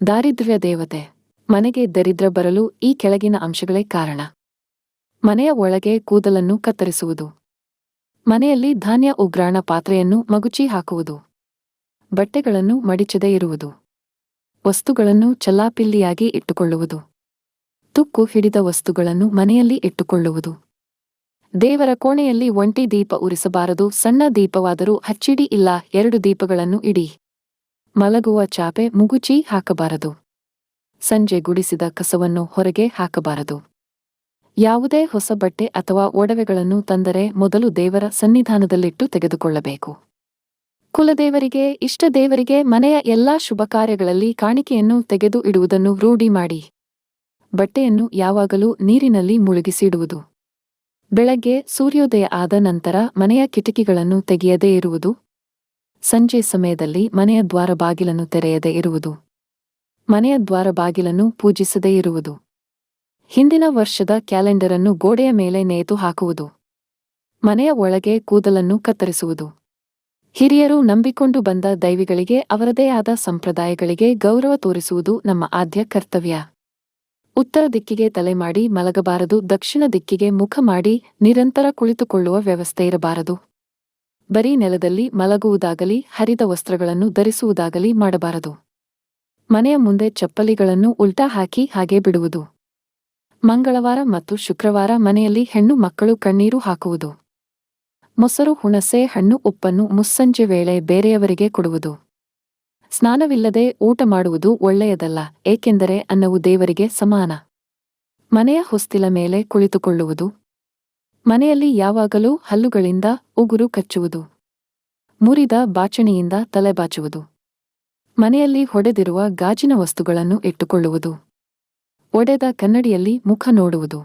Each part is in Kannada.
ದಾರಿದ್ರ್ಯ ದೇವತೆ. ಮನೆಗೆ ದರಿದ್ರ ಬರಲು ಈ ಕೆಳಗಿನ ಅಂಶಗಳೇ ಕಾರಣ. ಮನೆಯ ಒಳಗೆ ಕೂದಲನ್ನು ಕತ್ತರಿಸುವುದು. ಮನೆಯಲ್ಲಿ ಧಾನ್ಯ ಉಗ್ರಾಣ ಪಾತ್ರೆಯನ್ನು ಮಗುಚಿ ಹಾಕುವುದು. ಬಟ್ಟೆಗಳನ್ನು ಮಡಿಚದೇ ಇರುವುದು. ವಸ್ತುಗಳನ್ನು ಚಲ್ಲಾಪಿಲ್ಲಿಯಾಗಿ ಇಟ್ಟುಕೊಳ್ಳುವುದು. ತುಕ್ಕು ಹಿಡಿದ ವಸ್ತುಗಳನ್ನು ಮನೆಯಲ್ಲಿ ಇಟ್ಟುಕೊಳ್ಳುವುದು. ದೇವರ ಕೋಣೆಯಲ್ಲಿ ಒಂಟಿ ದೀಪ ಉರಿಸಬಾರದು. ಸಣ್ಣ ದೀಪವಾದರೂ ಹಚ್ಚಿಡಿ, ಇಲ್ಲ 2 ದೀಪಗಳನ್ನು ಇಡಿ. ಮಲಗುವ ಚಾಪೆ ಮುಗುಚಿ ಹಾಕಬಾರದು. ಸಂಜೆ ಗುಡಿಸಿದ ಕಸವನ್ನು ಹೊರಗೆ ಹಾಕಬಾರದು. ಯಾವುದೇ ಹೊಸ ಬಟ್ಟೆ ಅಥವಾ ಒಡವೆಗಳನ್ನು ತಂದರೆ ಮೊದಲು ದೇವರ ಸನ್ನಿಧಾನದಲ್ಲಿಟ್ಟು ತೆಗೆದುಕೊಳ್ಳಬೇಕು. ಕುಲದೇವರಿಗೆ, ಇಷ್ಟ ದೇವರಿಗೆ ಮನೆಯ ಎಲ್ಲಾ ಶುಭ ಕಾರ್ಯಗಳಲ್ಲಿ ಕಾಣಿಕೆಯನ್ನು ತೆಗೆದು ಇಡುವುದನ್ನು ರೂಢಿ ಮಾಡಿ. ಬಟ್ಟೆಯನ್ನು ಯಾವಾಗಲೂ ನೀರಿನಲ್ಲಿ ಮುಳುಗಿಸಿಡುವುದು. ಬೆಳಗ್ಗೆ ಸೂರ್ಯೋದಯ ಆದ ನಂತರ ಮನೆಯ ಕಿಟಕಿಗಳನ್ನು ತೆಗೆಯದೇ ಇರುವುದು. ಸಂಜೆ ಸಮಯದಲ್ಲಿ ಮನೆಯ ದ್ವಾರ ಬಾಗಿಲನ್ನು ತೆರೆಯದೇ ಇರುವುದು. ಮನೆಯ ದ್ವಾರ ಬಾಗಿಲನ್ನು ಪೂಜಿಸದೇ ಇರುವುದು. ಹಿಂದಿನ ವರ್ಷದ ಕ್ಯಾಲೆಂಡರನ್ನು ಗೋಡೆಯ ಮೇಲೆ ನೇತು ಹಾಕುವುದು. ಮನೆಯ ಒಳಗೆ ಕೂದಲನ್ನು ಕತ್ತರಿಸುವುದು. ಹಿರಿಯರು ನಂಬಿಕೊಂಡು ಬಂದ ದೈವಿಗಳಿಗೆ ಅವರದೇ ಆದ ಸಂಪ್ರದಾಯಗಳಿಗೆ ಗೌರವ ತೋರಿಸುವುದು ನಮ್ಮ ಆದ್ಯ ಕರ್ತವ್ಯ. ಉತ್ತರ ದಿಕ್ಕಿಗೆ ತಲೆ ಮಾಡಿ ಮಲಗಬಾರದು. ದಕ್ಷಿಣ ದಿಕ್ಕಿಗೆ ಮುಖ ಮಾಡಿ ನಿರಂತರ ಕುಳಿತುಕೊಳ್ಳುವ ವ್ಯವಸ್ಥೆ ಇರಬಾರದು. ಬರೀ ನೆಲದಲ್ಲಿ ಮಲಗುವುದಾಗಲಿ ಹರಿದ ವಸ್ತ್ರಗಳನ್ನು ಧರಿಸುವುದಾಗಲಿ ಮಾಡಬಾರದು. ಮನೆಯ ಮುಂದೆ ಚಪ್ಪಲಿಗಳನ್ನು ಉಲ್ಟಾ ಹಾಕಿ ಹಾಗೆ ಬಿಡುವುದು. ಮಂಗಳವಾರ ಮತ್ತು ಶುಕ್ರವಾರ ಮನೆಯಲ್ಲಿ ಹೆಣ್ಣು ಮಕ್ಕಳು ಕಣ್ಣೀರು ಹಾಕುವುದು. ಮೊಸರು, ಹುಣಸೆ ಹಣ್ಣು, ಉಪ್ಪನ್ನು ಮುಸ್ಸಂಜೆ ವೇಳೆ ಬೇರೆಯವರಿಗೆ ಕೊಡುವುದು. ಸ್ನಾನವಿಲ್ಲದೆ ಊಟ ಮಾಡುವುದು ಒಳ್ಳೆಯದಲ್ಲ, ಏಕೆಂದರೆ ಅನ್ನವು ದೇವರಿಗೆ ಸಮಾನ. ಮನೆಯ ಹೊಸ್ತಿಲ ಮೇಲೆ ಕುಳಿತುಕೊಳ್ಳುವುದು. ಮನೆಯಲ್ಲಿ ಯಾವಾಗಲೂ ಹಲ್ಲುಗಳಿಂದ ಉಗುರು ಕಚ್ಚುವುದು. ಮುರಿದ ಬಾಚಣಿಯಿಂದ ತಲೆ ಬಾಚುವುದು. ಮನೆಯಲ್ಲಿ ಹೊಡೆದಿರುವ ಗಾಜಿನ ವಸ್ತುಗಳನ್ನು ಇಟ್ಟುಕೊಳ್ಳುವುದು. ಒಡೆದ ಕನ್ನಡಿಯಲ್ಲಿ ಮುಖ ನೋಡುವುದು.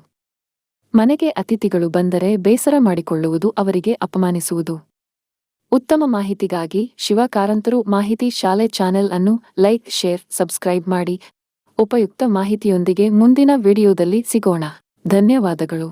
ಮನೆಗೆ ಅತಿಥಿಗಳು ಬಂದರೆ ಬೇಸರ ಮಾಡಿಕೊಳ್ಳುವುದು, ಅವರಿಗೆ ಅಪಮಾನಿಸುವುದು. ಉತ್ತಮ ಮಾಹಿತಿಗಾಗಿ ಶಿವ ಕಾರಂತರು ಮಾಹಿತಿ ಶಾಲೆ ಚಾನೆಲ್ ಅನ್ನು ಲೈಕ್, ಶೇರ್, ಸಬ್ಸ್ಕ್ರೈಬ್ ಮಾಡಿ. ಉಪಯುಕ್ತ ಮಾಹಿತಿಯೊಂದಿಗೆ ಮುಂದಿನ ವಿಡಿಯೋದಲ್ಲಿ ಸಿಗೋಣ. ಧನ್ಯವಾದಗಳು.